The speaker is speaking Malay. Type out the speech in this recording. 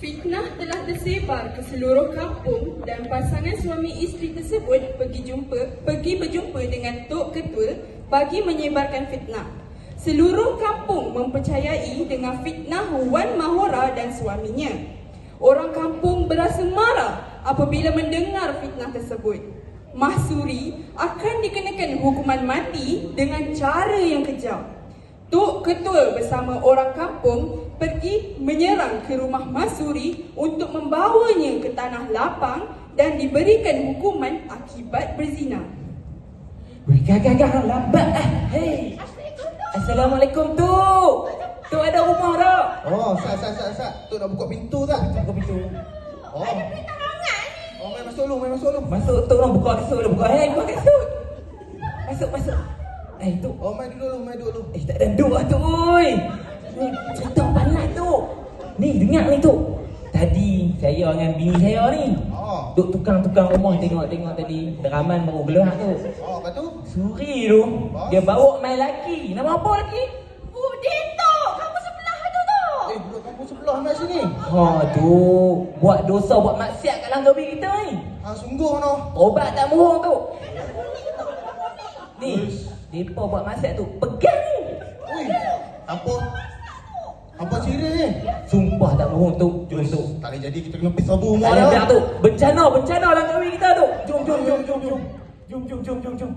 Fitnah telah tersebar ke seluruh kampung dan pasangan suami isteri tersebut pergi berjumpa dengan Tok Ketua bagi menyebarkan fitnah. Seluruh kampung mempercayai dengan fitnah Wan Mahora dan suaminya. Orang kampung berasa marah apabila mendengar fitnah tersebut. Mahsuri akan dikenakan hukuman mati dengan cara yang kejam. Tok Ketua bersama orang kampung pergi menyerang ke rumah Mahsuri untuk membawanya ke tanah lapang dan diberikan hukuman akibat berzina. Weh, gagah lambat ah. Hei. Assalamualaikum Tok. Tok ada rumah tak? Oh, sat. Tu nak buka pintu tak? Buka pintu. Oh. Oh, main masuk lu. Masuk Tok, orang buka kasut dulu. Buka. Hei, buka kasut. Masuk. Eh, Tok. Oh, main dulu. Tak ada duk lah Tok, oi. Ni cerita panas Tok. Ni dengar ni Tok. Tadi saya dengan bini saya ni duk tukang-tukang rumah tengok tadi deraman baru belah tu. Oh, apa tu? Suri tu. Dia bawa main laki. Nama apa laki? Budin Tok, kamu sebelah tu Tok. Duduk kampung sebelah mai sini. Ha tu, buat dosa buat maksiat kat langgar kita ni. Sungguh noh. Obat tak bohong tu. Ni, depa buat maksiat tu. Pegang ni. Ui, apa cerita ni? Sumpah tak bohong tu. Jom tu. Tak boleh jadi kita kena pergi sabu Tak rumah ada dah. biar tu. Bencana langgar kita tu. Jom. Jom.